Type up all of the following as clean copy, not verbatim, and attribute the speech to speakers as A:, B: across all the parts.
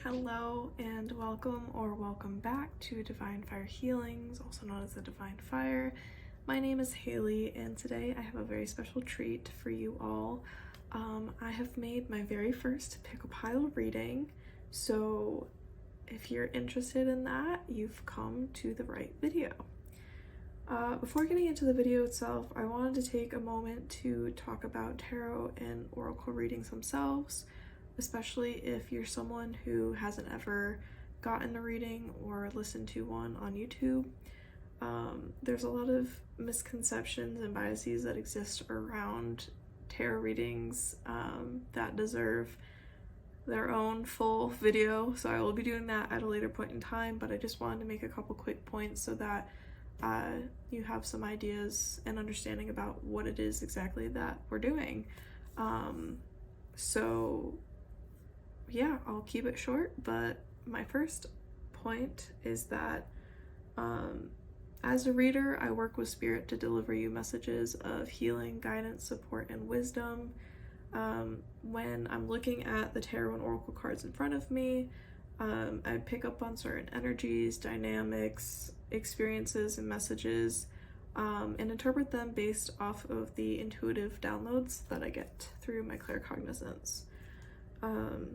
A: Hello and welcome or welcome back to Divine Fire Healings, also known as the Divine Fire. My name is Haley and today I have a very special treat for you all. I have made my very first pick a pile reading, so if you're interested in that, you've come to the right video. Before getting into the video itself, I wanted to take a moment to talk about tarot and oracle readings themselves, especially if you're someone who hasn't ever gotten a reading or listened to one on YouTube. There's a lot of misconceptions and biases that exist around tarot readings that deserve their own full video, so I will be doing that at a later point in time, but I just wanted to make a couple quick points so that you have some ideas and understanding about what it is exactly that we're doing. So yeah, I'll keep it short, but my first point is that as a reader, I work with Spirit to deliver you messages of healing, guidance, support, and wisdom. When I'm looking at the tarot and oracle cards in front of me, I pick up on certain energies, dynamics, experiences, and messages, and interpret them based off of the intuitive downloads that I get through my claircognizance.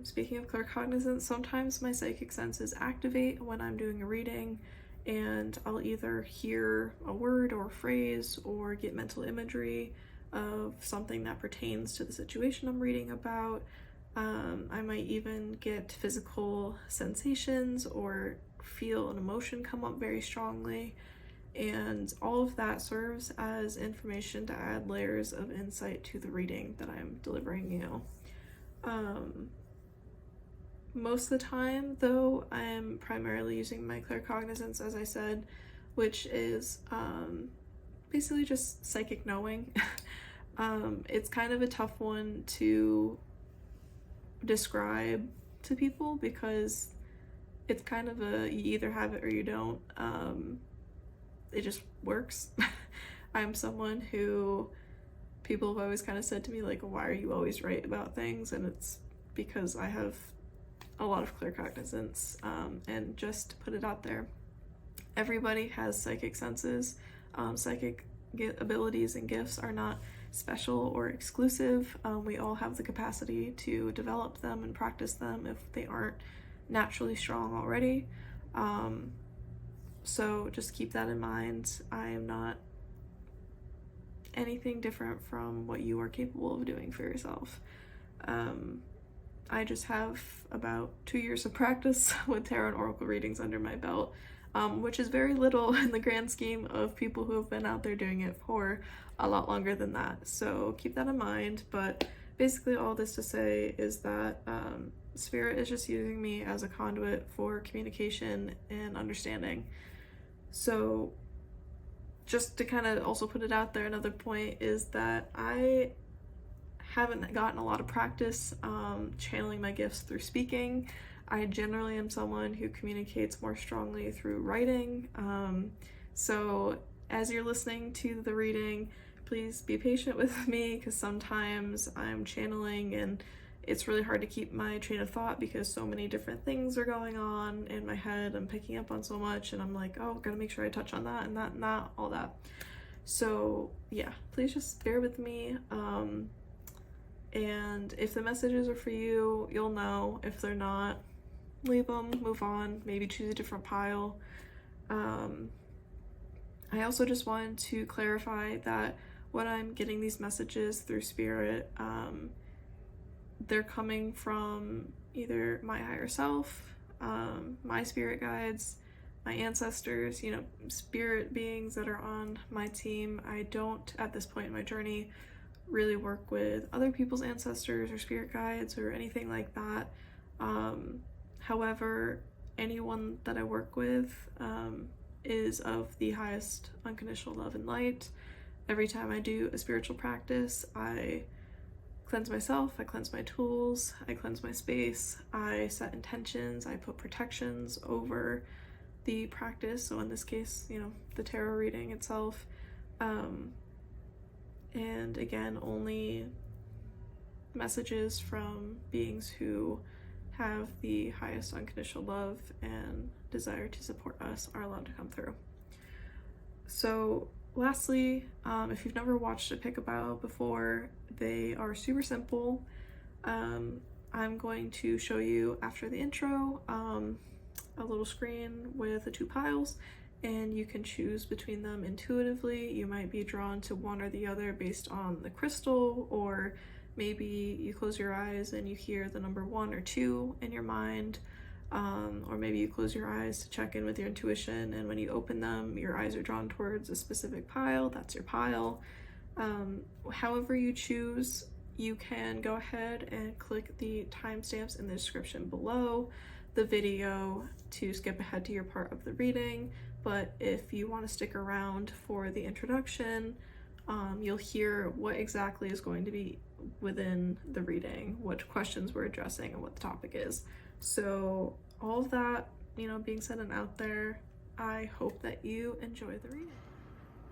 A: Speaking of claircognizance, sometimes my psychic senses activate when I'm doing a reading, and I'll either hear a word or a phrase or get mental imagery of something that pertains to the situation I'm reading about. I might even get physical sensations or feel an emotion come up very strongly, and all of that serves as information to add layers of insight to the reading that I'm delivering you. Most of the time, though, I'm primarily using my claircognizance, as I said, which is basically just psychic knowing. It's kind of a tough one to describe to people because it's kind of a you either have it or you don't. It just works. I'm someone who people have always kind of said to me, like, why are you always right about things? And it's because I have a lot of claircognizance, and just to put it out there, everybody has psychic senses. Psychic abilities and gifts are not special or exclusive. We all have the capacity to develop them and practice them if they aren't naturally strong already. So just keep that in mind. I am not anything different from what you are capable of doing for yourself. I just have about 2 years of practice with tarot and oracle readings under my belt, which is very little in the grand scheme of people who have been out there doing it for a lot longer than that. So keep that in mind. But basically all this to say is that Spirit is just using me as a conduit for communication and understanding. So just to kind of also put it out there, another point is that I haven't gotten a lot of practice channeling my gifts through speaking. I generally am someone who communicates more strongly through writing. So as you're listening to the reading, please be patient with me because sometimes I'm channeling and it's really hard to keep my train of thought because so many different things are going on in my head. I'm picking up on so much and I'm like, oh, gotta make sure I touch on that and that and that, all that. So yeah, please just bear with me. And if the messages are for you, you'll know. If they're not, leave them, move on, maybe choose a different pile. I also just wanted to clarify that when I'm getting these messages through Spirit, they're coming from either my higher self, my spirit guides, my ancestors, spirit beings that are on my team. I don't, at this point in my journey, really work with other people's ancestors or spirit guides or anything like that. However, anyone that I work with is of the highest unconditional love and light. Every time I do a spiritual practice, I cleanse myself, I cleanse my tools, I cleanse my space, I set intentions, I put protections over the practice. So in this case, the tarot reading itself. And again, only messages from beings who have the highest unconditional love and desire to support us are allowed to come through. So lastly, if you've never watched a pick a pile before, they are super simple. I'm going to show you after the intro a little screen with the two piles, and you can choose between them intuitively. You might be drawn to one or the other based on the crystal, or maybe you close your eyes and you hear the number 1 or 2 in your mind, or maybe you close your eyes to check in with your intuition, and when you open them, your eyes are drawn towards a specific pile. That's your pile. However you choose, you can go ahead and click the timestamps in the description below the video to skip ahead to your part of the reading. But if you want to stick around for the introduction, you'll hear what exactly is going to be within the reading, what questions we're addressing, and what the topic is. So all of that, being said and out there, I hope that you enjoy the reading.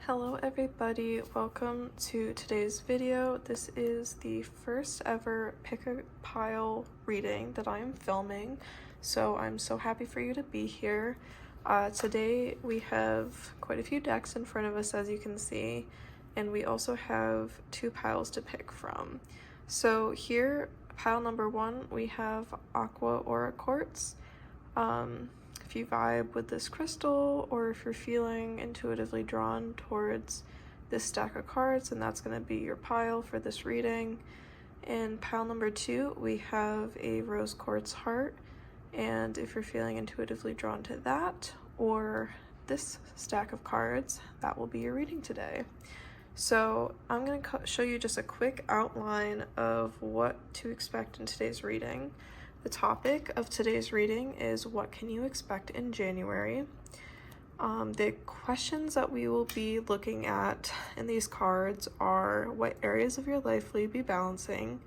A: Hello everybody, welcome to today's video. This is the first ever pick a pile reading that I am filming, so I'm so happy for you to be here. Today we have quite a few decks in front of us, as you can see, and we also have 2 piles to pick from. So here, pile number 1, we have Aqua or Quartz. If you vibe with this crystal, or if you're feeling intuitively drawn towards this stack of cards, and that's going to be your pile for this reading. In pile number 2, we have a rose quartz heart, and if you're feeling intuitively drawn to that or this stack of cards, that will be your reading today. So I'm going to show you just a quick outline of what to expect in today's reading. The topic of today's reading is what can you expect in January? The questions that we will be looking at in these cards are: what areas of your life will you be balancing?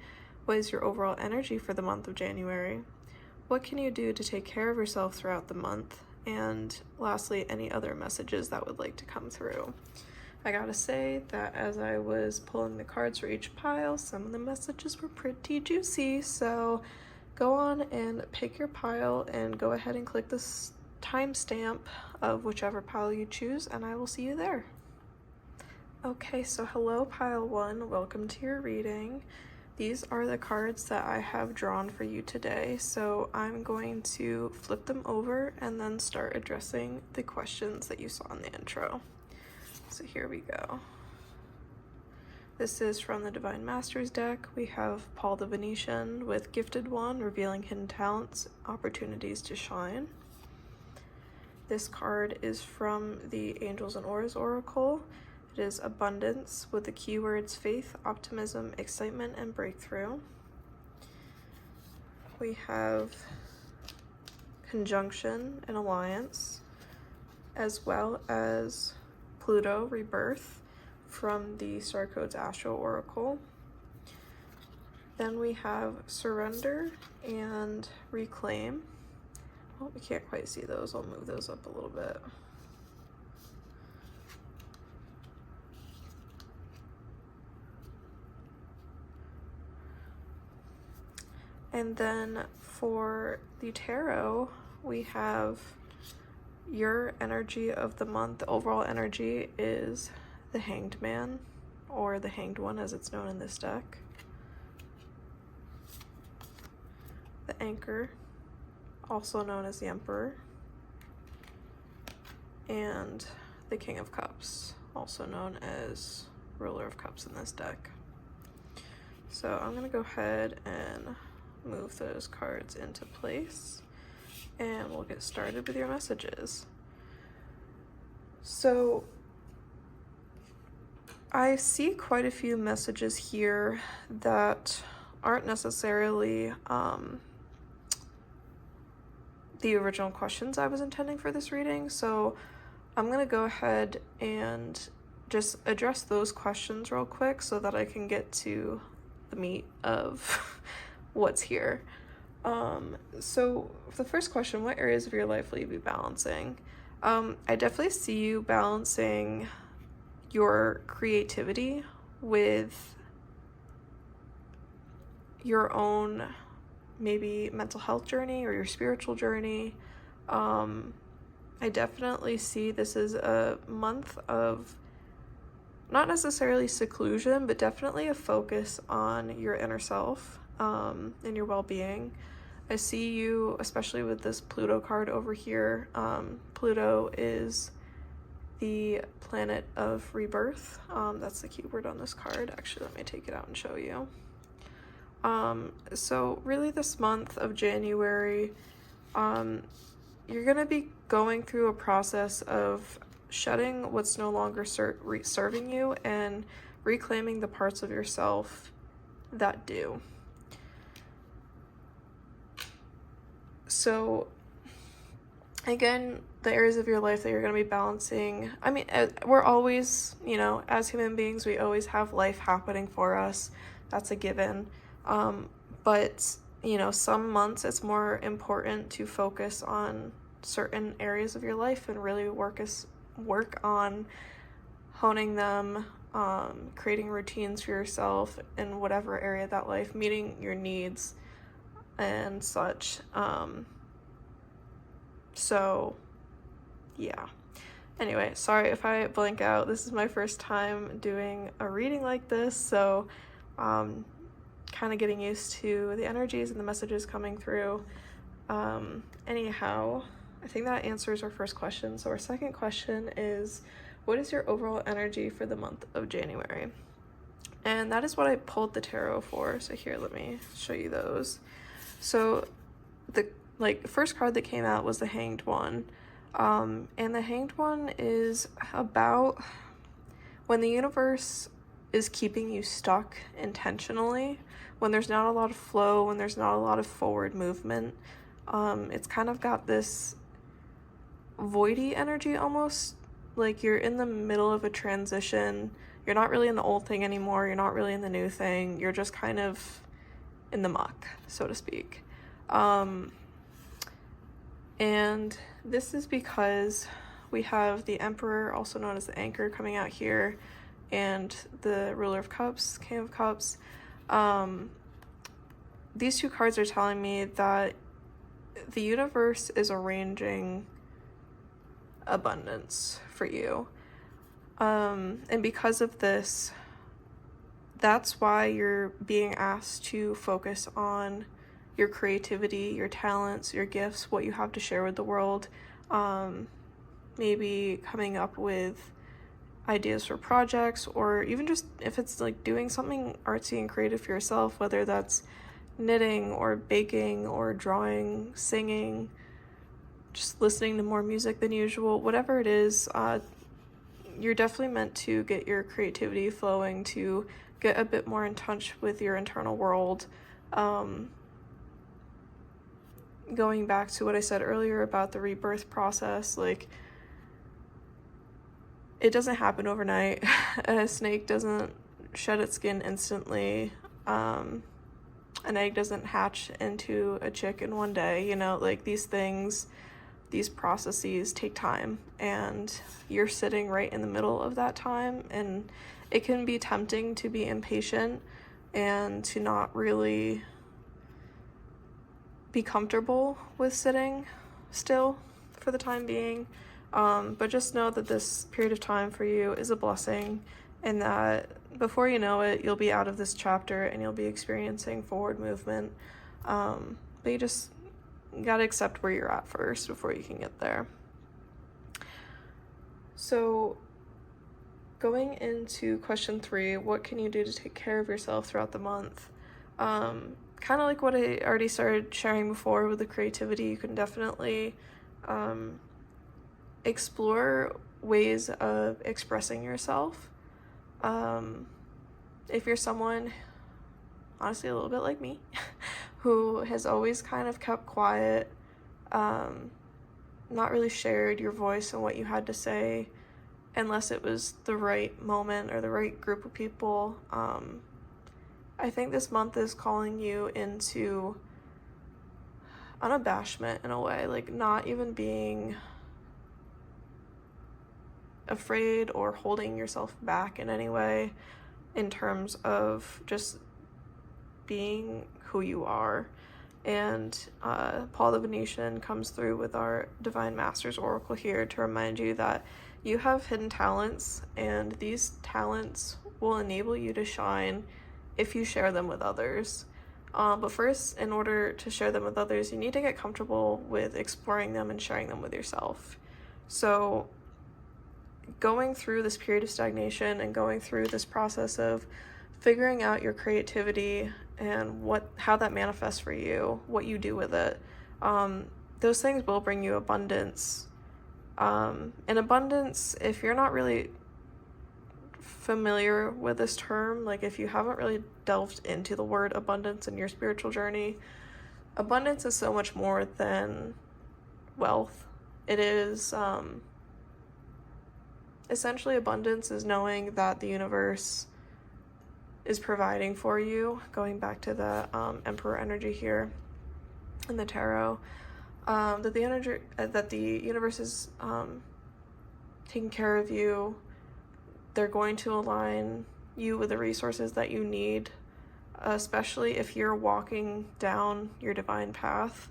A: What is your overall energy for the month of January? What can you do to take care of yourself throughout the month? And lastly, any other messages that would like to come through. I gotta say that as I was pulling the cards for each pile, some of the messages were pretty juicy, so go on and pick your pile and go ahead and click this timestamp of whichever pile you choose, and I will see you there. Okay, so hello pile 1, welcome to your reading. These are the cards that I have drawn for you today, so I'm going to flip them over and then start addressing the questions that you saw in the intro. So here we go. This is from the Divine Masters deck. We have Paul the Venetian with Gifted One, revealing hidden talents, opportunities to shine. This card is from the Angels and Auras Oracle. It is Abundance with the keywords faith, optimism, excitement, and breakthrough. We have Conjunction and Alliance, as well as Pluto Rebirth from the Starcodes Astro Oracle. Then we have Surrender and Reclaim. Oh, we can't quite see those. I'll move those up a little bit. And then for the tarot, we have your energy of the month. The overall energy is the Hanged Man, or the Hanged One as it's known in this deck. The Anchor, also known as the Emperor. And the King of Cups, also known as Ruler of Cups in this deck. So I'm going to go ahead and move those cards into place, and we'll get started with your messages. So I see quite a few messages here that aren't necessarily the original questions I was intending for this reading, so I'm going to go ahead and just address those questions real quick so that I can get to the meat of what's here. So for the first question, what areas of your life will you be balancing? I definitely see you balancing your creativity with your own maybe mental health journey or your spiritual journey. I definitely see this as a month of not necessarily seclusion, but definitely a focus on your inner self, and your well-being. I see you, especially with this Pluto card over here. Pluto is the planet of rebirth. That's the keyword on this card. Actually, let me take it out and show you. So really this month of January, you're going to be going through a process of shedding what's no longer serving you and reclaiming the parts of yourself that do. So again, the areas of your life that you're going to be balancing, I mean, we're always, you know, as human beings, we always have life happening for us. That's a given. But, you know, some months it's more important to focus on certain areas of your life and really work on honing them, creating routines for yourself in whatever area of that life, meeting your needs and such. So yeah. Anyway, sorry if I blank out. This is my first time doing a reading like this, so kind of getting used to the energies and the messages coming through. Anyhow, I think that answers our first question. So our second question is, what is your overall energy for the month of January? And that is what I pulled the tarot for. So here, let me show you those. So the first card that came out was the Hanged One. And the Hanged One is about when the universe is keeping you stuck intentionally, when there's not a lot of flow, when there's not a lot of forward movement. It's kind of got this voidy energy almost, like you're in the middle of a transition. You're not really in the old thing anymore. You're not really in the new thing. You're just kind of in the muck, so to speak. And this is because we have the Emperor, also known as the Anchor, coming out here, and the Ruler of Cups, King of Cups. These two cards are telling me that the universe is arranging abundance for you. And because of this, that's why you're being asked to focus on your creativity, your talents, your gifts, what you have to share with the world. Maybe coming up with ideas for projects, or even just if it's like doing something artsy and creative for yourself, whether that's knitting or baking or drawing, singing, just listening to more music than usual, whatever it is, you're definitely meant to get your creativity flowing, to get a bit more in touch with your internal world. Going back to what I said earlier about the rebirth process, like, it doesn't happen overnight. A snake doesn't shed its skin instantly. An egg doesn't hatch into a chick in one day, you know, like these things, these processes take time, and you're sitting right in the middle of that time, and it can be tempting to be impatient and to not really be comfortable with sitting still for the time being. But just know that this period of time for you is a blessing, and that before you know it, you'll be out of this chapter and you'll be experiencing forward movement. But you just gotta accept where you're at first before you can get there. So going into question 3, what can you do to take care of yourself throughout the month? Kind of like what I already started sharing before with the creativity, you can definitely explore ways of expressing yourself. If you're someone, honestly a little bit like me, who has always kind of kept quiet, not really shared your voice and what you had to say unless it was the right moment or the right group of people, I think this month is calling you into unabashment in a way, like not even being afraid or holding yourself back in any way, in terms of just being who you are. And Paul the Venetian comes through with our Divine Masters Oracle here to remind you that you have hidden talents, and these talents will enable you to shine if you share them with others. But first, in order to share them with others, you need to get comfortable with exploring them and sharing them with yourself. So going through this period of stagnation and going through this process of figuring out your creativity and how that manifests for you, what you do with it, those things will bring you abundance. And abundance, if you're not really familiar with this term, like if you haven't really delved into the word abundance in your spiritual journey, abundance is so much more than wealth. It is essentially, abundance is knowing that the universe is providing for you, going back to the Emperor energy here in the tarot, that the universe is taking care of you. They're going to align you with the resources that you need, especially if you're walking down your divine path,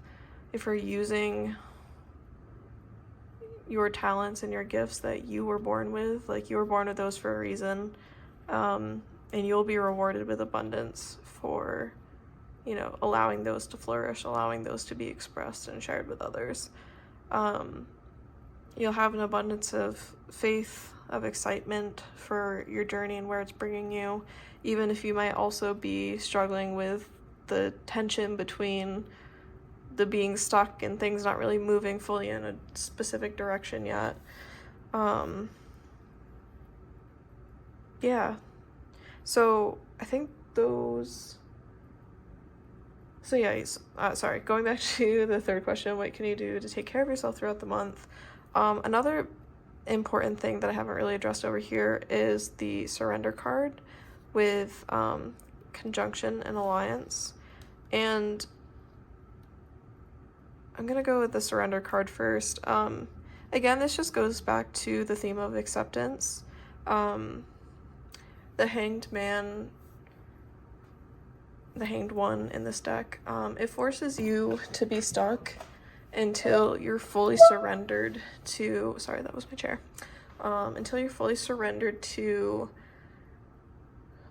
A: if you're using your talents and your gifts that you were born with. Like, you were born with those for a reason, and you'll be rewarded with abundance for, allowing those to flourish, allowing those to be expressed and shared with others. You'll have an abundance of faith, of excitement for your journey and where it's bringing you, even if you might also be struggling with the tension between the being stuck and things not really moving fully in a specific direction yet. Yeah. So I think those... So yeah, going back to the third question, what can you do to take care of yourself throughout the month? Another important thing that I haven't really addressed over here is the surrender card with conjunction and alliance. And I'm going to go with the surrender card first. Again, this just goes back to the theme of acceptance. The Hanged Man, the Hanged One in this deck, it forces you to be stuck until you're fully surrendered to... Sorry, that was my chair. Until you're fully surrendered to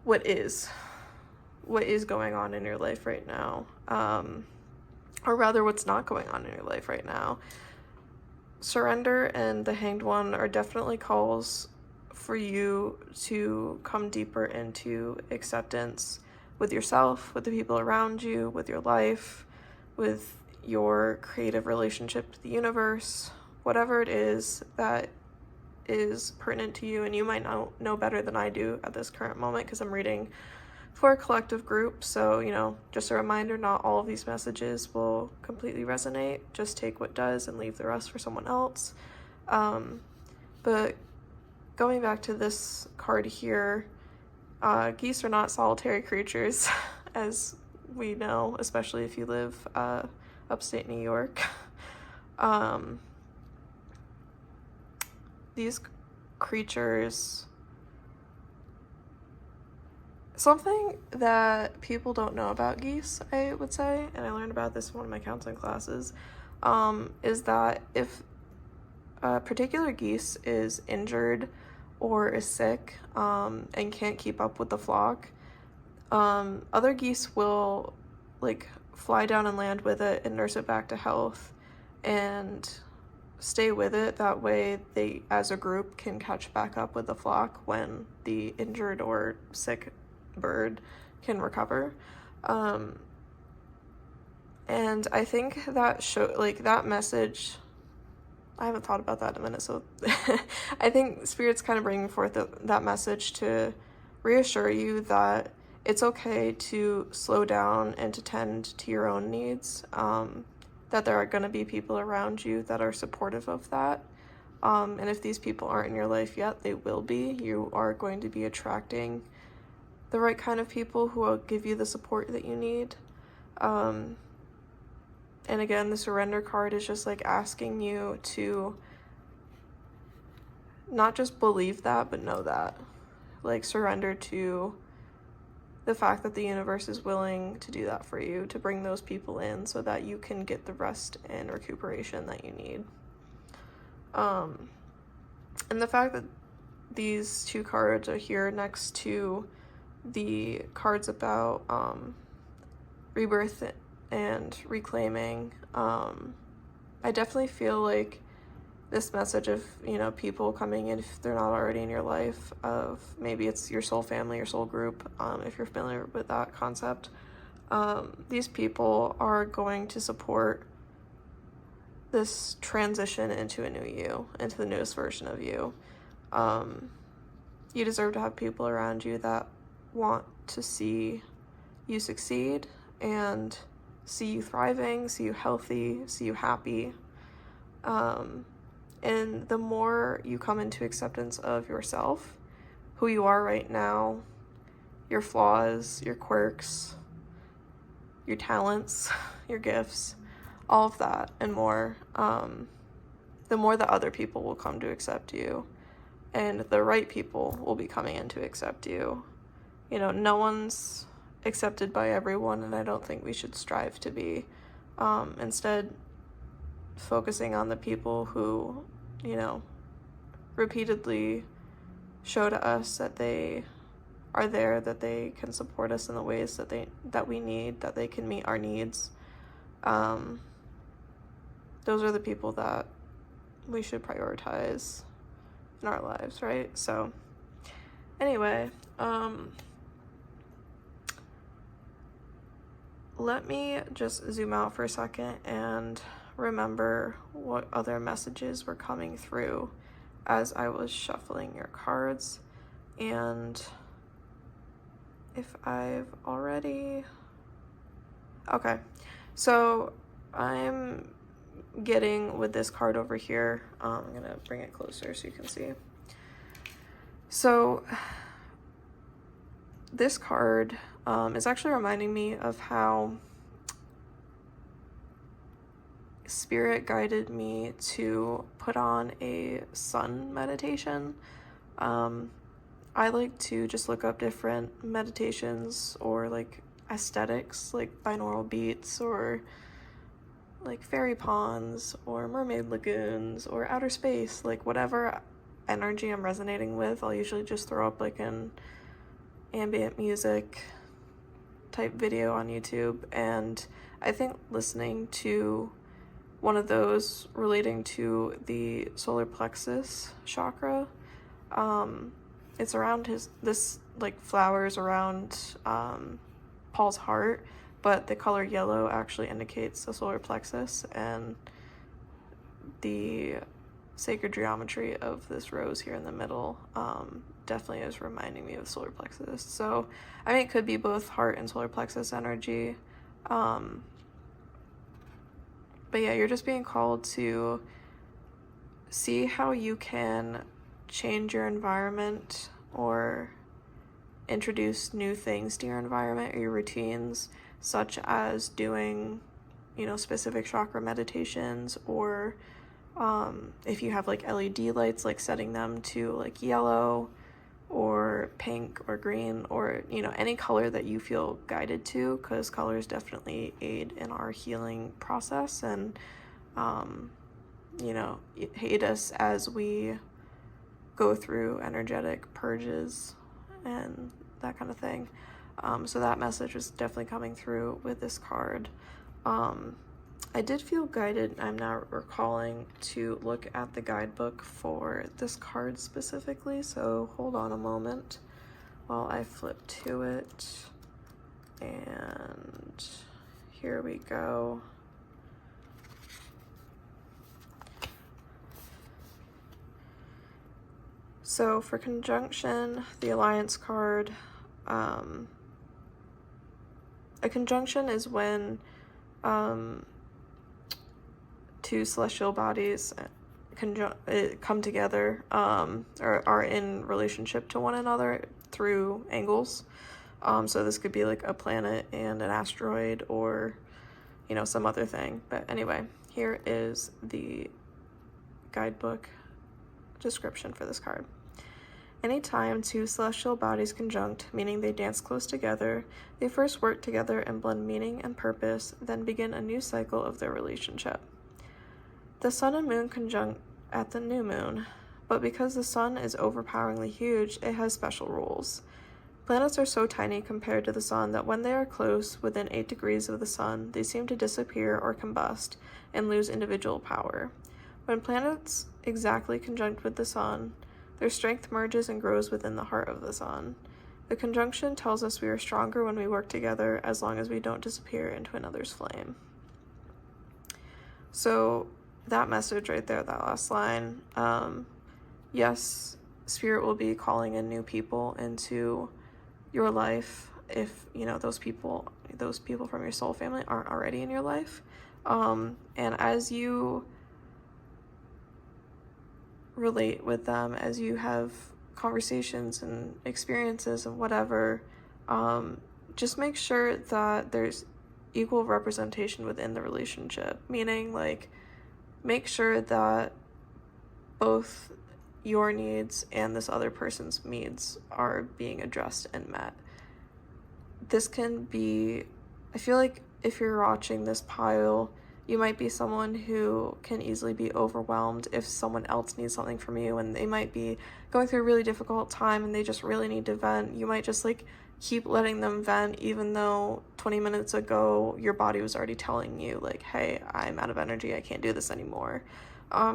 A: what is going on in your life right now. Or rather, what's not going on in your life right now. Surrender and the Hanged One are definitely calls for you to come deeper into acceptance with yourself, with the people around you, with your life, with your creative relationship to the universe, whatever it is that is pertinent to you. And you might know better than I do at this current moment, because I'm reading for a collective group. So, just a reminder, not all of these messages will completely resonate. Just take what does and leave the rest for someone else. But going back to this card here, geese are not solitary creatures, as we know, especially if you live upstate New York. These creatures... Something that people don't know about geese, I would say, and I learned about this in one of my counseling classes, is that if a particular geese is injured or is sick and can't keep up with the flock, other geese will fly down and land with it and nurse it back to health and stay with it. That way they, as a group, can catch back up with the flock when the injured or sick bird can recover. And I think that that message, I haven't thought about that in a minute, so I think Spirit's kind of bringing forth that message to reassure you that it's okay to slow down and to tend to your own needs, that there are going to be people around you that are supportive of that, and if these people aren't in your life yet, they will be. You are going to be attracting the right kind of people who will give you the support that you need. And again, the surrender card is just asking you to not just believe that, but know that. Surrender to the fact that the universe is willing to do that for you, to bring those people in so that you can get the rest and recuperation that you need. And the fact that these two cards are here next to the cards about rebirth and reclaiming, I definitely feel like this message of, you know, people coming in, if they're not already in your life, of maybe it's your soul family, your soul group, if you're familiar with that concept. These people are going to support this transition into a new you, into the newest version of you. You deserve to have people around you that want to see you succeed and see you thriving, see you healthy, see you happy. And the more you come into acceptance of yourself, who you are right now, your flaws, your quirks, your talents, your gifts, all of that and more, the more that other people will come to accept you, and the right people will be coming in to accept you. You know, no one's accepted by everyone, and I don't think we should strive to be. Instead, focusing on the people who, you know, repeatedly show to us that they are there, that they can support us in the ways that we need, that they can meet our needs. Those are the people that we should prioritize in our lives, right? So anyway, let me just zoom out for a second and remember what other messages were coming through as I was shuffling your cards, and if I've already... Okay, so I'm getting with this card over here. I'm gonna bring it closer so you can see. So this card is actually reminding me of how Spirit guided me to put on a sun meditation. I like to just look up different meditations or like aesthetics, like binaural beats or like fairy ponds or mermaid lagoons or outer space, like whatever energy I'm resonating with. I'll usually just throw up like an ambient music type video on YouTube, and I think listening to one of those relating to the solar plexus chakra, it's around this like flowers around Paul's heart, but the color yellow actually indicates the solar plexus, and the sacred geometry of this rose here in the middle definitely is reminding me of solar plexus. So I mean, it could be both heart and solar plexus energy, but yeah, you're just being called to see how you can change your environment or introduce new things to your environment or your routines, such as doing, you know, specific chakra meditations, or if you have like LED lights, like setting them to like yellow or pink or green, or, you know, any color that you feel guided to, because colors definitely aid in our healing process and, you know, aid us as we go through energetic purges and that kind of thing. So that message was definitely coming through with this card. I did feel guided, I'm now recalling, to look at the guidebook for this card specifically, so hold on a moment while I flip to it. And here we go. So for conjunction, the Alliance card, a conjunction is when two celestial bodies come together, or are in relationship to one another through angles. So this could be like a planet and an asteroid, or, you know, some other thing. But anyway, here is the guidebook description for this card. Anytime two celestial bodies conjunct, meaning they dance close together, they first work together and blend meaning and purpose, then begin a new cycle of their relationship. The sun and moon conjunct at the new moon, but because the sun is overpoweringly huge, it has special rules. Planets are so tiny compared to the sun that when they are close, within 8 degrees of the sun, they seem to disappear or combust and lose individual power. When planets exactly conjunct with the sun, their strength merges and grows within the heart of the sun. The conjunction tells us we are stronger when we work together, as long as we don't disappear into another's flame. So that message right there, that last line, yes, Spirit will be calling in new people into your life if, you know, those people from your soul family aren't already in your life. And as you relate with them, as you have conversations and experiences and whatever, just make sure that there's equal representation within the relationship, meaning like make sure that both your needs and this other person's needs are being addressed and met. This can be, I feel like if you're watching this pile, you might be someone who can easily be overwhelmed if someone else needs something from you and they might be going through a really difficult time and they just really need to vent. You might just like keep letting them vent even though 20 minutes ago your body was already telling you like, hey, I'm out of energy, I can't do this anymore.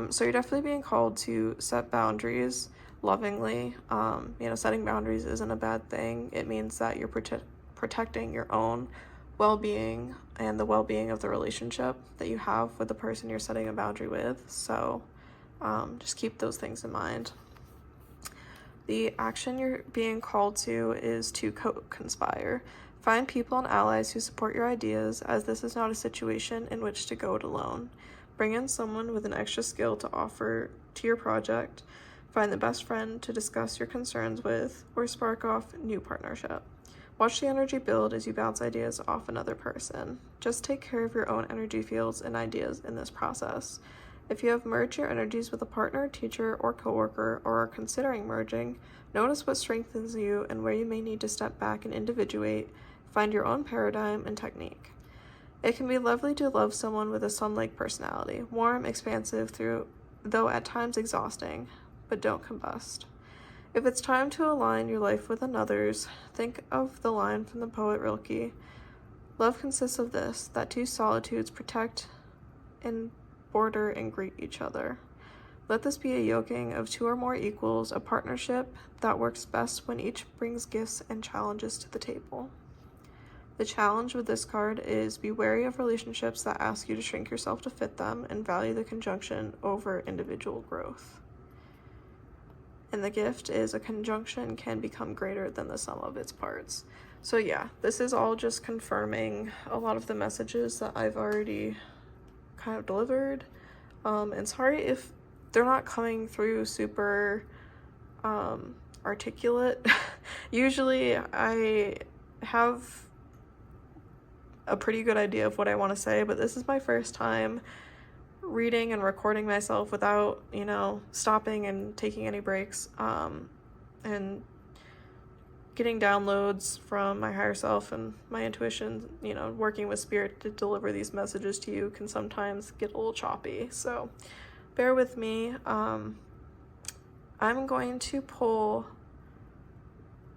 A: So you're definitely being called to set boundaries lovingly. Setting boundaries isn't a bad thing. It means that you're protecting your own well-being and the well-being of the relationship that you have with the person you're setting a boundary with. So just keep those things in mind. The action you're being called to is to co-conspire. Find people and allies who support your ideas, as this is not a situation in which to go it alone. Bring in someone with an extra skill to offer to your project. Find the best friend to discuss your concerns with, or spark off new partnership. Watch the energy build as you bounce ideas off another person. Just take care of your own energy fields and ideas in this process. If you have merged your energies with a partner, teacher, or coworker, or are considering merging, notice what strengthens you and where you may need to step back and individuate. Find your own paradigm and technique. It can be lovely to love someone with a sun-like personality, warm, expansive, though at times exhausting, but don't combust. If it's time to align your life with another's, think of the line from the poet Rilke. Love consists of this, that two solitudes protect and border and greet each other. Let this be a yoking of two or more equals, a partnership that works best when each brings gifts and challenges to the table. The challenge with this card is be wary of relationships that ask you to shrink yourself to fit them and value the conjunction over individual growth. And the gift is a conjunction can become greater than the sum of its parts. So yeah, this is all just confirming a lot of the messages that I've already kind of delivered. And sorry if they're not coming through super articulate. Usually I have a pretty good idea of what I want to say, but this is my first time reading and recording myself without, stopping and taking any breaks, and getting downloads from my higher self and my intuition. Working with spirit to deliver these messages to you can sometimes get a little choppy, so bear with me. I'm going to pull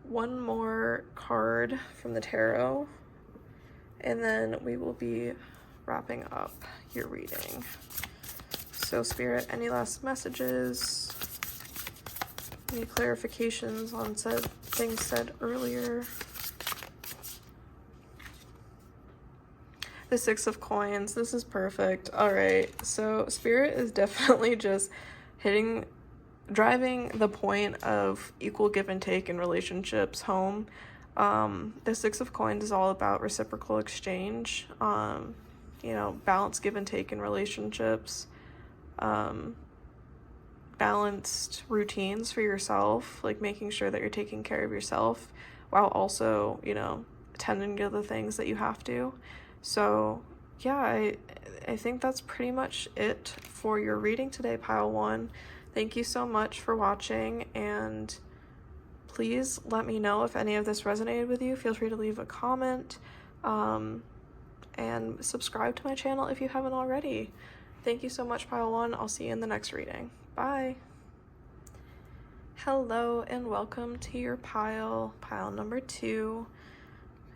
A: one more card from the tarot, and then we will be wrapping up your reading. So Spirit, any last messages? Any clarifications on said things said earlier? The Six of Coins, this is perfect. All right, so Spirit is definitely just driving the point of equal give and take in relationships home. The Six of Coins is all about reciprocal exchange, balanced give and take in relationships, balanced routines for yourself, like making sure that you're taking care of yourself while also, attending to the things that you have to. So yeah, I think that's pretty much it for your reading today, Pile 1. Thank you so much for watching, and please let me know if any of this resonated with you. Feel free to leave a comment, and subscribe to my channel if you haven't already. Thank you so much, Pile 1. I'll see you in the next reading. Bye! Hello and welcome to your pile number 2.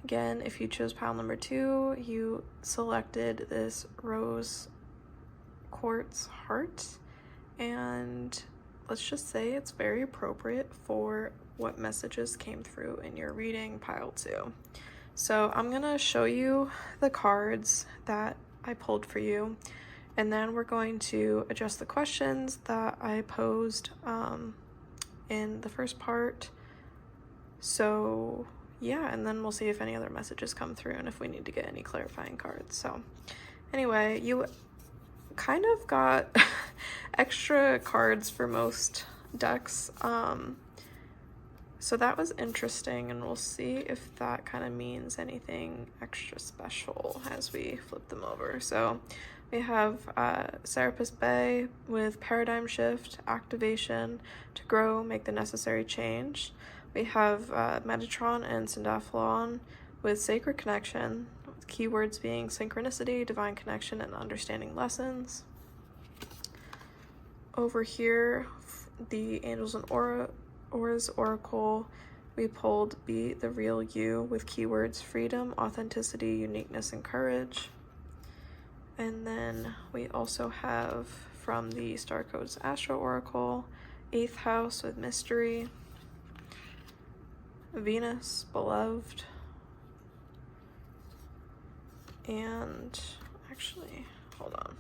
A: Again, if you chose pile number 2, you selected this rose quartz heart, and let's just say it's very appropriate for what messages came through in your reading, pile 2. So I'm gonna show you the cards that I pulled for you, and then we're going to address the questions that I posed in the first part. So yeah, and then we'll see if any other messages come through and if we need to get any clarifying cards. So anyway, you kind of got extra cards for most decks, so that was interesting, and we'll see if that kind of means anything extra special as we flip them over. So we have Serapis Bay with Paradigm Shift, Activation, to grow, make the necessary change. We have Metatron and Syndaphlon with Sacred Connection, with keywords being synchronicity, divine connection, and understanding lessons. Over here, the Angels and Auras Oracle, we pulled Be the Real You with keywords freedom, authenticity, uniqueness, and courage. And then we also have from the Starcodes Astro Oracle, 8th House with mystery, Venus, beloved, and actually, hold on,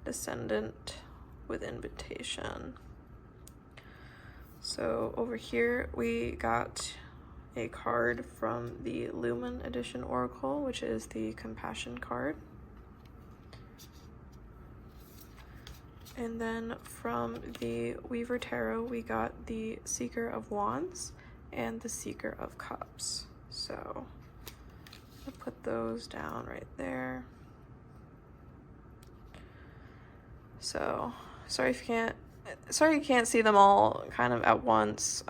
A: Descendant with invitation. So over here we got a card from the Lumen Edition Oracle, which is the Compassion card. And then from the Weaver Tarot, we got the Seeker of Wands and the Seeker of Cups. So I'll put those down right there. So sorry you can't see them all kind of at once.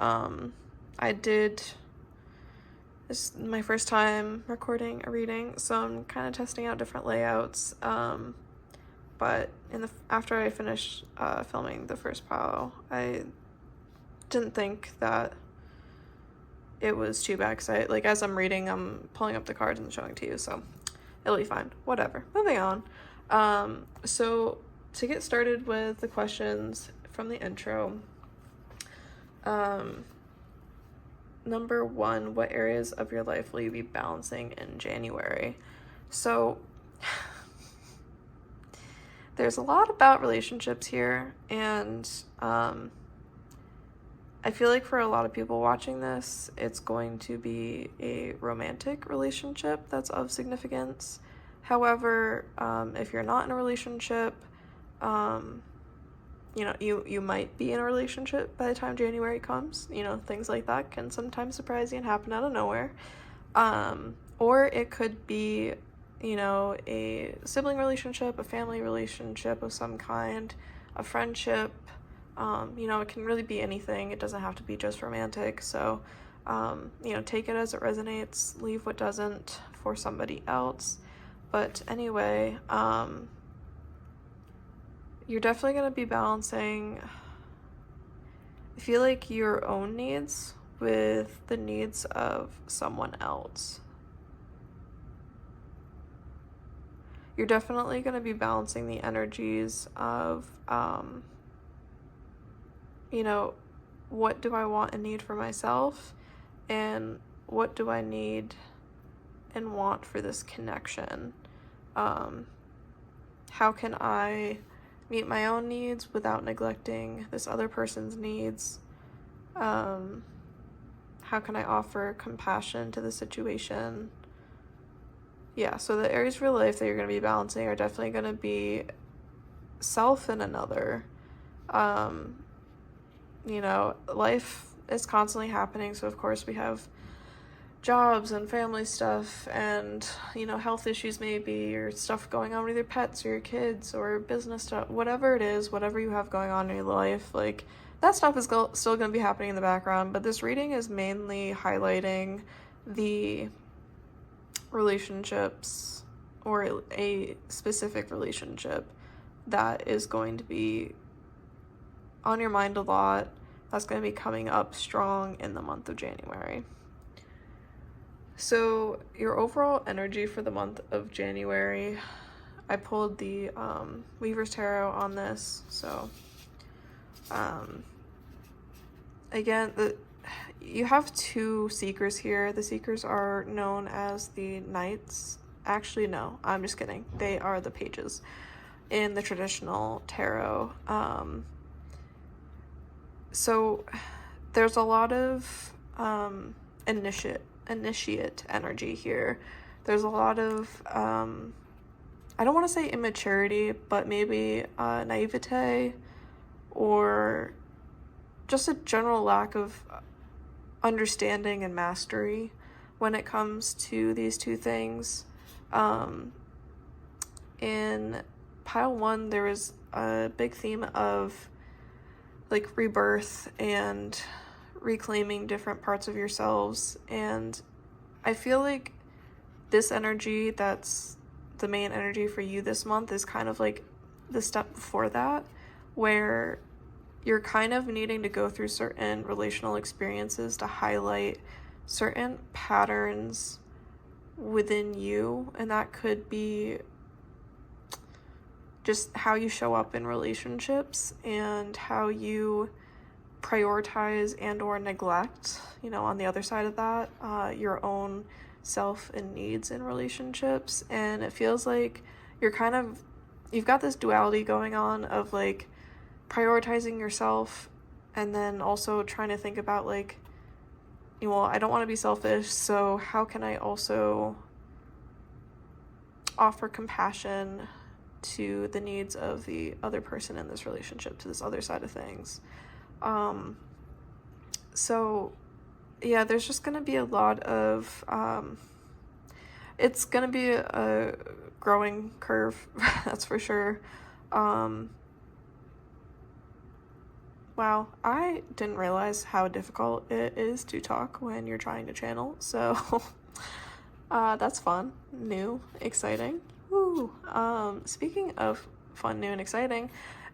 A: This is my first time recording a reading, so I'm kind of testing out different layouts. But after I finished filming the first pile, I didn't think that it was too bad, because as I'm reading, I'm pulling up the cards and showing to you, so it'll be fine. Whatever. Moving on. So to get started with the questions from the intro, number 1, what areas of your life will you be balancing in January? So there's a lot about relationships here, and I feel like for a lot of people watching this, it's going to be a romantic relationship that's of significance. However, if you're not in a relationship, you might be in a relationship by the time January comes. Things like that can sometimes surprise you and happen out of nowhere. Or it could be, a sibling relationship, a family relationship of some kind, a friendship. It can really be anything. It doesn't have to be just romantic. So, take it as it resonates, leave what doesn't for somebody else. But anyway, you're definitely going to be balancing, I feel like, your own needs with the needs of someone else. You're definitely going to be balancing the energies of, what do I want and need for myself, and what do I need and want for this connection? How can I meet my own needs without neglecting this other person's needs? How can I offer compassion to the situation? Yeah, so the areas of your life that you're going to be balancing are definitely going to be self and another. Life is constantly happening, so of course we have jobs and family stuff and, health issues maybe, or stuff going on with your pets or your kids or business stuff, whatever it is, whatever you have going on in your life, that stuff is still going to be happening in the background, but this reading is mainly highlighting the relationships, or a specific relationship that is going to be on your mind a lot, that's going to be coming up strong in the month of January. So your overall energy for the month of January, I pulled the Weaver's Tarot on this, so again, you have two seekers here. The seekers are known as the Knights. Actually, no, I'm just kidding. They are the Pages in the traditional tarot. So there's a lot of initiate energy here. There's a lot of I don't want to say immaturity, but maybe naivete, or just a general lack of understanding and mastery when it comes to these two things. In pile 1, there was a big theme of like rebirth and reclaiming different parts of yourselves, and I feel like this energy that's the main energy for you this month is kind of like the step before that, where you're kind of needing to go through certain relational experiences to highlight certain patterns within you, and that could be just how you show up in relationships and how you prioritize and or neglect, on the other side of that, your own self and needs in relationships. And it feels like you've got this duality going on of like prioritizing yourself and then also trying to think about like, well, I don't want to be selfish, so how can I also offer compassion to the needs of the other person in this relationship, to this other side of things. So yeah, there's just going to be a lot of, it's going to be a growing curve, that's for sure. Wow, I didn't realize how difficult it is to talk when you're trying to channel, so that's fun, new, exciting. Woo. Speaking of fun, new, and exciting,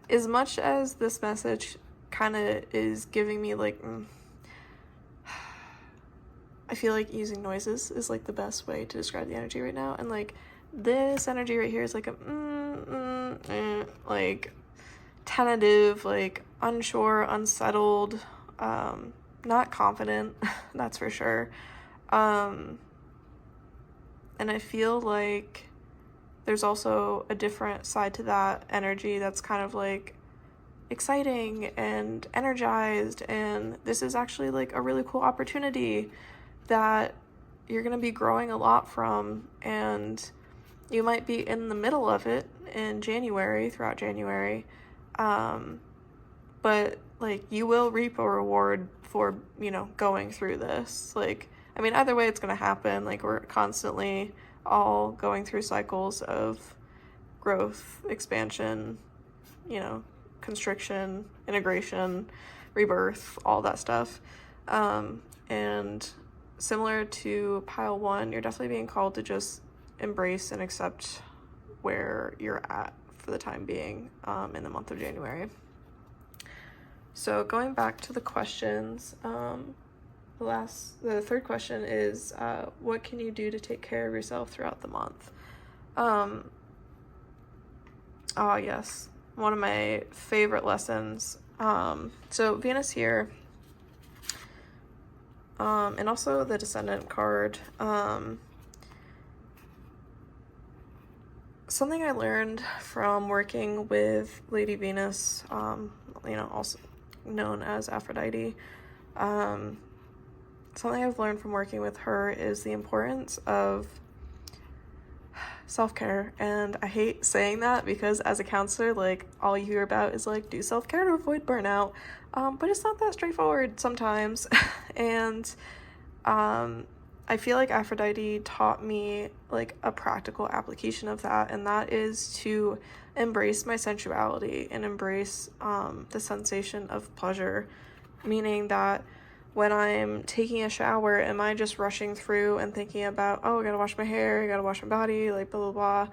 A: as much as this message kind of is giving me like, I feel like using noises is like the best way to describe the energy right now, and like this energy right here is like a like tentative, like unsure, unsettled, not confident, that's for sure. And I feel like there's also a different side to that energy that's kind of like exciting and energized, and this is actually like a really cool opportunity that you're going to be growing a lot from, and you might be in the middle of it in January, throughout January, but like you will reap a reward for, going through this. Like, I mean, either way it's going to happen. Like, we're constantly all going through cycles of growth, expansion, constriction, integration, rebirth, all that stuff. And similar to pile 1, you're definitely being called to just embrace and accept where you're at for the time being, in the month of January. So going back to the questions, the third question is, what can you do to take care of yourself throughout the month? Oh yes, one of my favorite lessons. So Venus here, and also the Descendant card. Something I learned from working with Lady Venus, also known as Aphrodite, something I've learned from working with her is the importance of self-care. And I hate saying that because as a counselor, like, all you hear about is like, do self-care to avoid burnout, but it's not that straightforward sometimes. And I feel like Aphrodite taught me like a practical application of that, and that is to embrace my sensuality and embrace the sensation of pleasure, meaning that when I'm taking a shower, am I just rushing through and thinking about, oh, I gotta wash my hair, I gotta wash my body, like blah, blah, blah,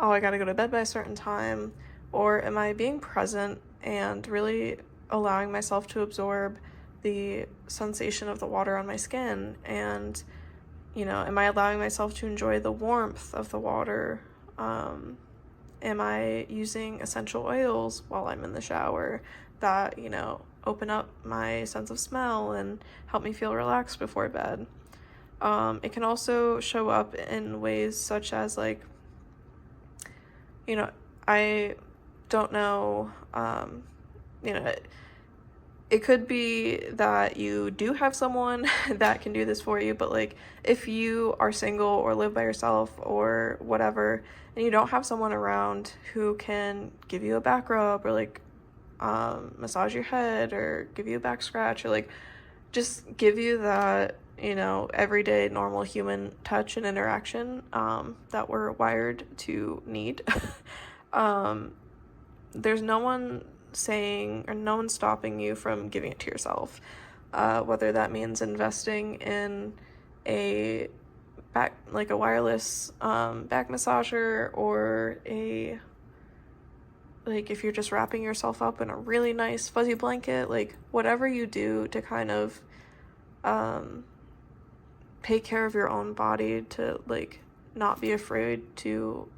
A: oh, I gotta go to bed by a certain time, or am I being present and really allowing myself to absorb the sensation of the water on my skin? And, you know, am I allowing myself to enjoy the warmth of the water? Am I using essential oils while I'm in the shower that, you know, open up my sense of smell and help me feel relaxed before bed? It can also show up in ways such as, like, you know, I don't know, you know, it could be that you do have someone that can do this for you, but like if you are single or live by yourself or whatever, and you don't have someone around who can give you a back rub or like massage your head or give you a back scratch or like just give you that, you know, everyday normal human touch and interaction that we're wired to need, there's no one saying or no one stopping you from giving it to yourself, whether that means investing in a wireless back massager, or a, like, if you're just wrapping yourself up in a really nice fuzzy blanket, like whatever you do to kind of take care of your own body, to like not be afraid to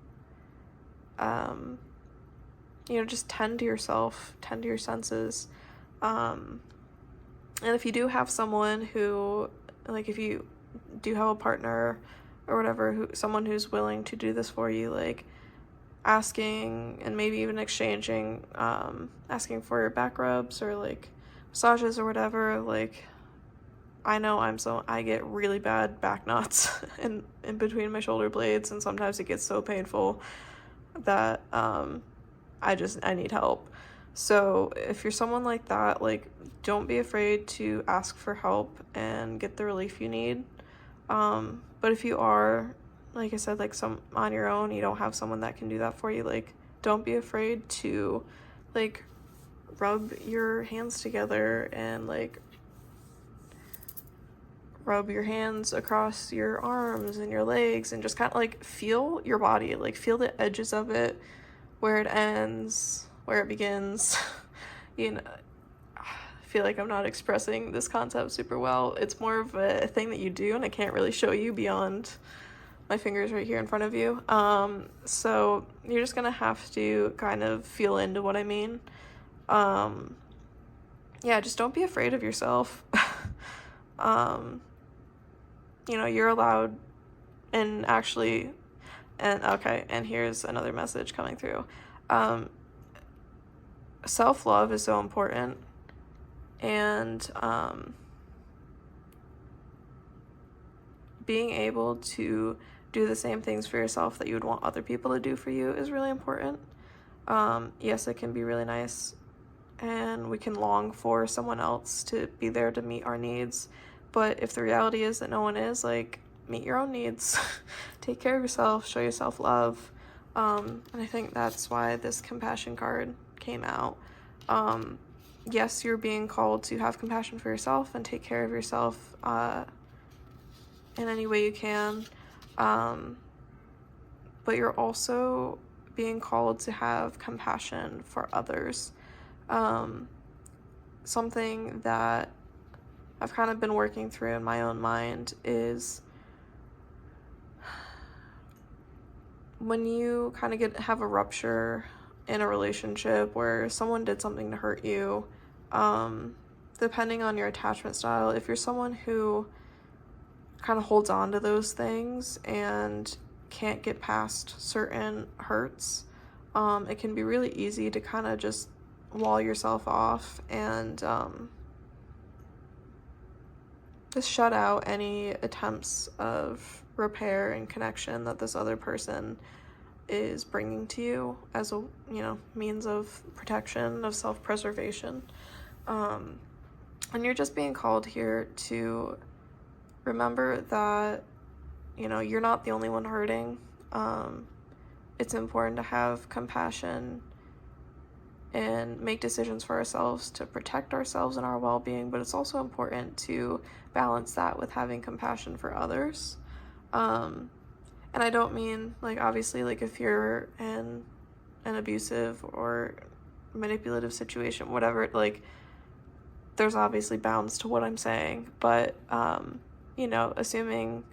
A: you know, just tend to yourself, tend to your senses. And if you do have someone who, like, if you do have a partner or whatever, someone who's willing to do this for you, like asking and maybe even exchanging, asking for back rubs or like massages or whatever, like, I know I get really bad back knots in between my shoulder blades, and sometimes it gets so painful that, I need help. So if you're someone like that, like, don't be afraid to ask for help and get the relief you need. But if you are, like I said, like on your own, you don't have someone that can do that for you, like, don't be afraid to like rub your hands together and like rub your hands across your arms and your legs and just kind of like feel your body, like feel the edges of it, where it ends, where it begins. You know, I feel like I'm not expressing this concept super well. It's more of a thing that you do, and I can't really show you beyond my fingers right here in front of you. So you're just gonna have to kind of feel into what I mean. Yeah, just don't be afraid of yourself. You know, you're allowed, and actually, and okay, and here's another message coming through. Self-love is so important, and being able to do the same things for yourself that you would want other people to do for you is really important. Yes, it can be really nice, and we can long for someone else to be there to meet our needs, but if the reality is that no one is, like, meet your own needs. Take care of yourself, show yourself love. And I think that's why this compassion card came out. Yes, you're being called to have compassion for yourself and take care of yourself in any way you can. But you're also being called to have compassion for others. Something that I've kind of been working through in my own mind is when you kind of have a rupture in a relationship where someone did something to hurt you, depending on your attachment style, if you're someone who kind of holds on to those things and can't get past certain hurts, it can be really easy to kind of just wall yourself off and just shut out any attempts of repair and connection that this other person is bringing to you as a, you know, means of protection, of self-preservation. And you're just being called here to remember that, you know, you're not the only one hurting. It's important to have compassion and make decisions for ourselves to protect ourselves and our well-being, but it's also important to balance that with having compassion for others. And I don't mean, like, obviously, like, if you're in an abusive or manipulative situation, whatever, like, there's obviously bounds to what I'm saying, but, you know, assuming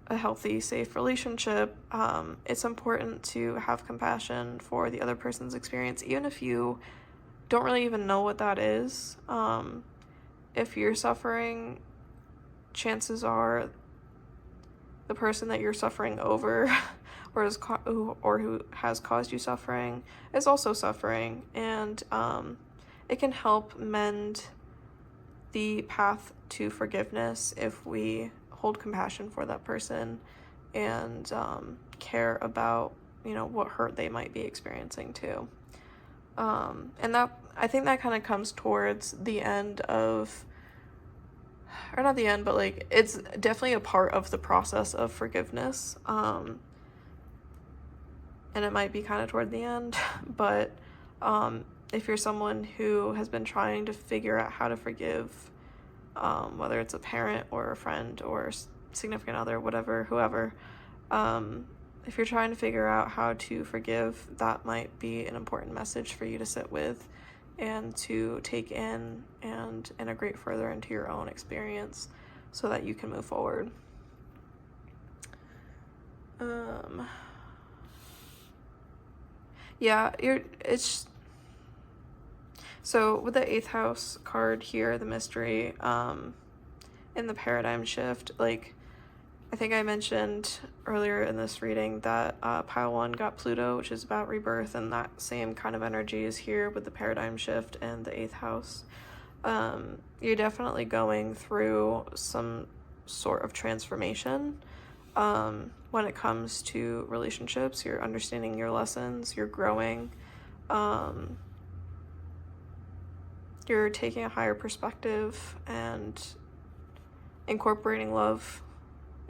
A: a healthy, safe relationship, it's important to have compassion for the other person's experience, even if you don't really even know what that is. If you're suffering, chances are the person that you're suffering over or who has caused you suffering is also suffering, and it can help mend the path to forgiveness if we hold compassion for that person and care about, you know, what hurt they might be experiencing too. And that, I think that kind of comes towards the end of, or not the end, but like it's definitely a part of the process of forgiveness. And it might be kind of toward the end, but if you're someone who has been trying to figure out how to forgive, whether it's a parent or a friend or significant other, whatever, whoever, if you're trying to figure out how to forgive, that might be an important message for you to sit with and to take in and integrate further into your own experience so that you can move forward. Yeah, so with the 8th house card here, the mystery, in the paradigm shift, like, I think I mentioned earlier in this reading that pile 1 got Pluto, which is about rebirth, and that same kind of energy is here with the paradigm shift and the 8th house. You're definitely going through some sort of transformation. When it comes to relationships, you're understanding your lessons, you're growing, you're taking a higher perspective and incorporating love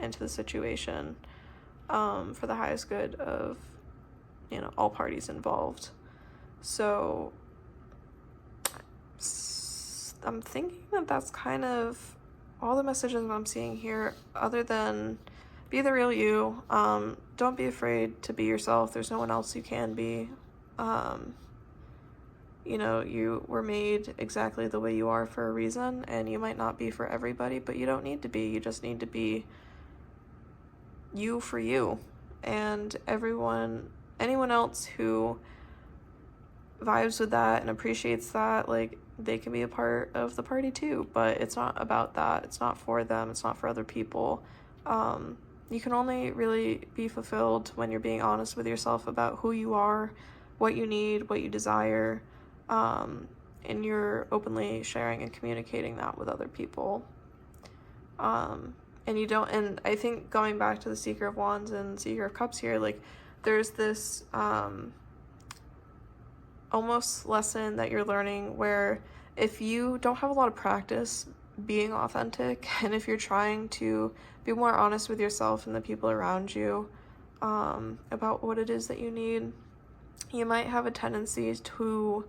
A: into the situation, for the highest good of, you know, all parties involved. So I'm thinking that that's kind of all the messages I'm seeing here, other than be the real you. Don't be afraid to be yourself. There's no one else you can be. You know, you were made exactly the way you are for a reason, and you might not be for everybody, but you don't need to be. You just need to be you for you. And anyone else who vibes with that and appreciates that, like, they can be a part of the party too, but it's not about that. It's not for them. It's not for other people. You can only really be fulfilled when you're being honest with yourself about who you are, what you need, what you desire, and you're openly sharing and communicating that with other people. And I think going back to the Seeker of Wands and Seeker of Cups here, like, there's this almost lesson that you're learning where if you don't have a lot of practice being authentic, and if you're trying to be more honest with yourself and the people around you about what it is that you need, you might have a tendency to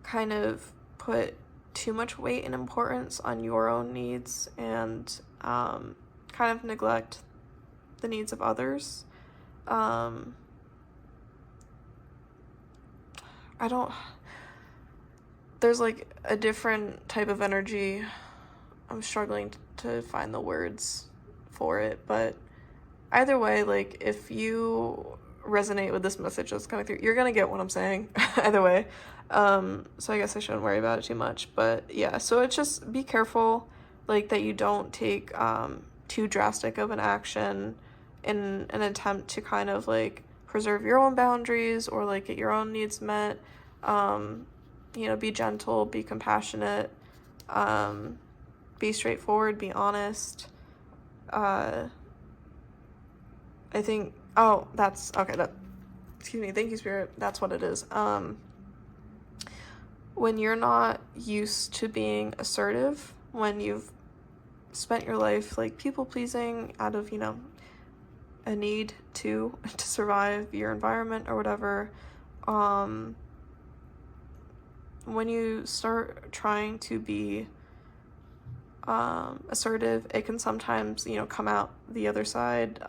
A: kind of put too much weight and importance on your own needs and kind of neglect the needs of others. There's like a different type of energy. I'm struggling to find the words for it, but either way, like, if you resonate with this message that's coming through, you're gonna get what I'm saying either way. So I guess I shouldn't worry about it too much, but yeah, so it's just be careful, like, that you don't take too drastic of an action in an attempt to kind of like preserve your own boundaries or like get your own needs met. You know, be gentle, be compassionate, be straightforward, be honest. I think, excuse me, thank you, Spirit, that's what it is. When you're not used to being assertive, when you've spent your life like people pleasing out of, you know, a need to survive your environment or whatever, when you start trying to be assertive, it can sometimes, you know, come out the other side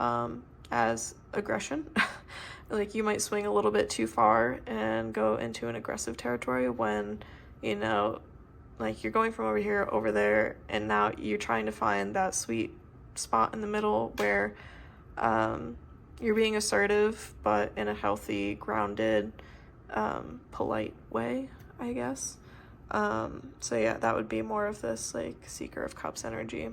A: as aggression. Like you might swing a little bit too far and go into an aggressive territory when, you know, like you're going from over here over there, and now you're trying to find that sweet spot in the middle where you're being assertive but in a healthy, grounded, polite way, I guess. So yeah, that would be more of this like Seeker of Cups energy,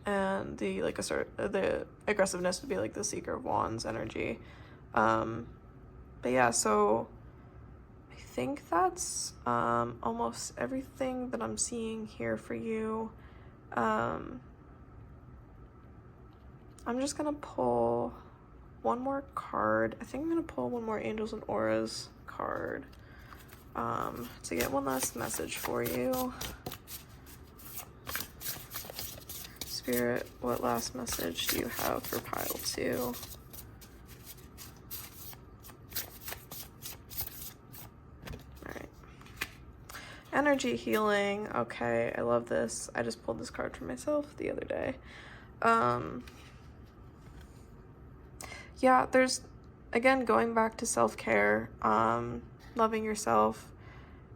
A: and the like the aggressiveness would be like the Seeker of Wands energy. But yeah, so I think that's almost everything that I'm seeing here for you. I'm just gonna pull one more card. I think I'm gonna pull one more Angels and Auras card to get one last message for you. Spirit, what last message do you have for pile 2? Alright. Energy healing. Okay, I love this. I just pulled this card for myself the other day. Yeah, there's, again, going back to self-care, loving yourself.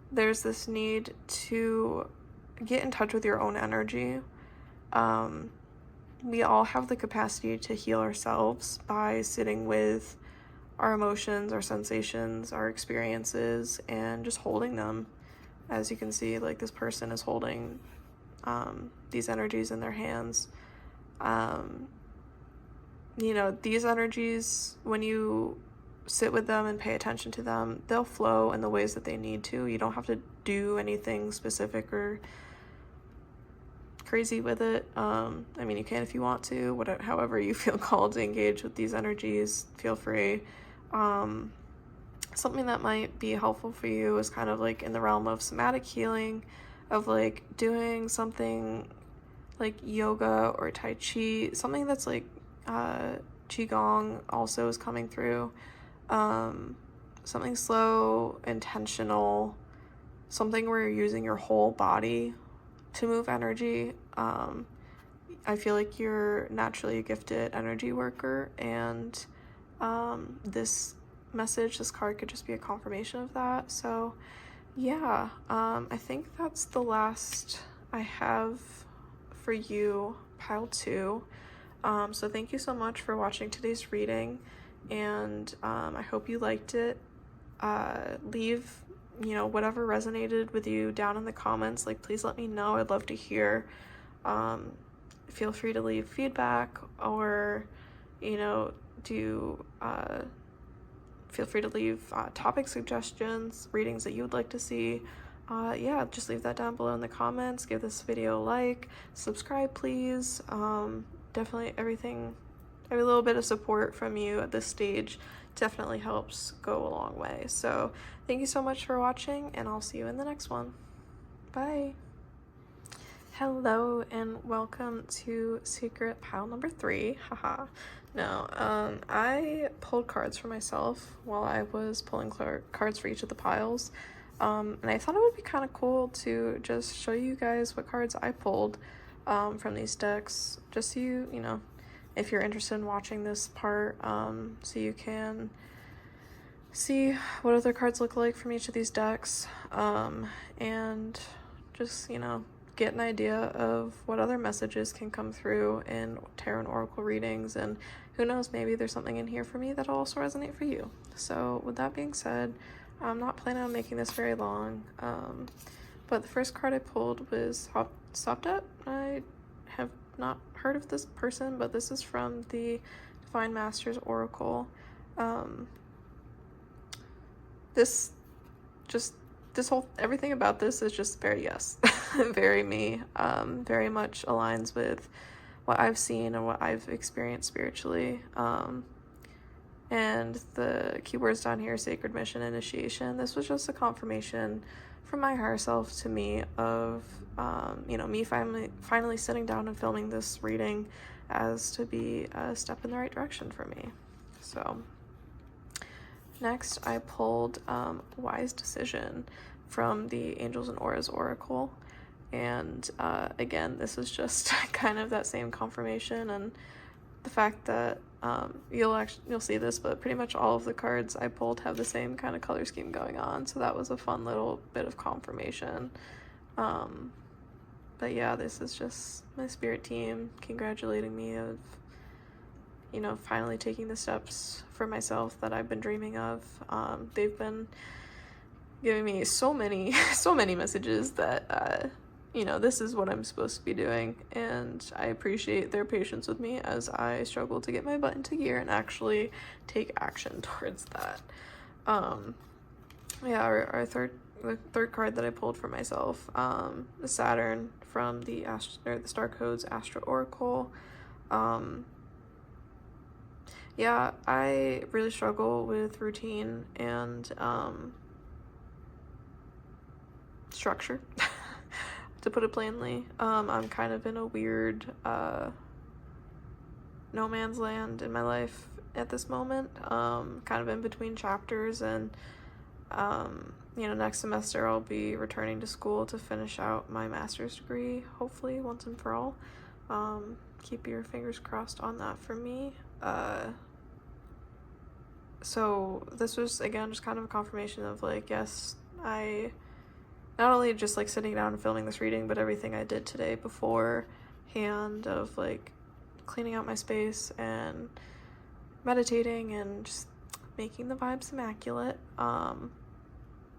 A: There's this need to get in touch with your own energy. We all have the capacity to heal ourselves by sitting with our emotions, our sensations, our experiences, and just holding them. As you can see, like this person is holding these energies in their hands. You know, these energies, when you sit with them and pay attention to them, they'll flow in the ways that they need to. You don't have to do anything specific or crazy with it. I mean, you can if you want to, whatever, however you feel called to engage with these energies, feel free. Something that might be helpful for you is kind of like in the realm of somatic healing, of like doing something like yoga or Tai Chi, something that's like Qigong also is coming through. Something slow, intentional, something where you're using your whole body to move energy. I feel like you're naturally a gifted energy worker, and this message, this card could just be a confirmation of that. So yeah, I think that's the last I have for you, pile 2. So thank you so much for watching today's reading, and I hope you liked it. Leave, you know, whatever resonated with you down in the comments. Like, please let me know. I'd love to hear. Feel free to leave feedback, or, you know, feel free to leave topic suggestions, readings that you would like to see. Yeah, just leave that down below in the comments. Give this video a like, subscribe please. Definitely every little bit of support from you at this stage definitely helps go a long way. So thank you so much for watching, and I'll see you in the next one. Bye. Hello and welcome to secret pile number 3. Haha. No, I pulled cards for myself while I was pulling cards for each of the piles. And I thought it would be kind of cool to just show you guys what cards I pulled from these decks, just so you know, if you're interested in watching this part, so you can see what other cards look like from each of these decks, and just, you know, get an idea of what other messages can come through in tarot and oracle readings, and who knows, maybe there's something in here for me that'll also resonate for you. So with that being said, I'm not planning on making this very long, but the first card I pulled was Sopdet. I have not heard of this person, but this is from the Divine Masters Oracle. Everything about this is just very yes, very me, very much aligns with what I've seen and what I've experienced spiritually. And the keywords down here, sacred mission, initiation. This was just a confirmation from my higher self to me of, me finally sitting down and filming this reading as to be a step in the right direction for me. So next I pulled Wise Decision from the Angels and Auras Oracle. And again, this is just kind of that same confirmation, and the fact that you'll see this, but pretty much all of the cards I pulled have the same kind of color scheme going on, so that was a fun little bit of confirmation. But yeah, this is just my spirit team congratulating me of, finally taking the steps for myself that I've been dreaming of. They've been giving me so many messages that this is what I'm supposed to be doing, and I appreciate their patience with me as I struggle to get my butt into gear and actually take action towards that. The third card that I pulled for myself, the Saturn from the Starcodes Astro Oracle. I really struggle with routine and structure. To put it plainly, I'm kind of in a weird no man's land in my life at this moment, kind of in between chapters, and next semester I'll be returning to school to finish out my master's degree, hopefully once and for all. Keep your fingers crossed on that for me. So this was, again, just kind of a confirmation of, yes, I not only just sitting down and filming this reading, but everything I did today beforehand of cleaning out my space and meditating and just making the vibes immaculate.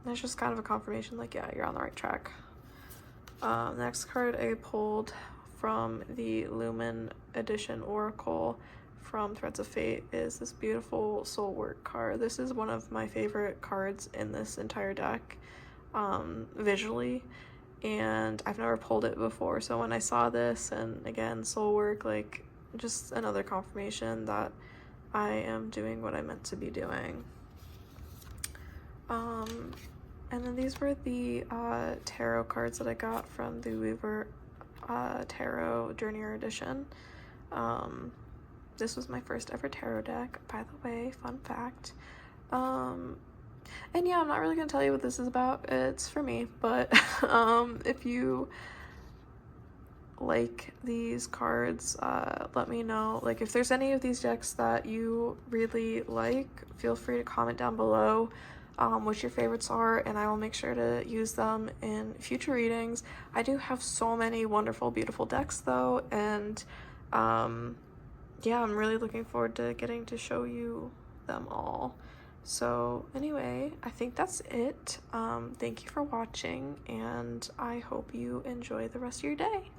A: It's just kind of a confirmation you're on the right track. Next card I pulled from the Lumen edition Oracle from Threads of Fate is this beautiful soul work card. This is one of my favorite cards in this entire deck. Visually, and I've never pulled it before, so when I saw this, and again, soul work, just another confirmation that I am doing what I meant to be doing. And then these were the tarot cards that I got from the Weaver Tarot Journeyer edition. This was my first ever tarot deck, by the way, fun fact. And yeah, I'm not really gonna tell you what this is about. It's for me, but if you like these cards, let me know. If there's any of these decks that you really like, feel free to comment down below what your favorites are, and I will make sure to use them in future readings. I do have so many wonderful, beautiful decks though, and I'm really looking forward to getting to show you them all. So anyway, I think that's it. Thank you for watching, and I hope you enjoy the rest of your day.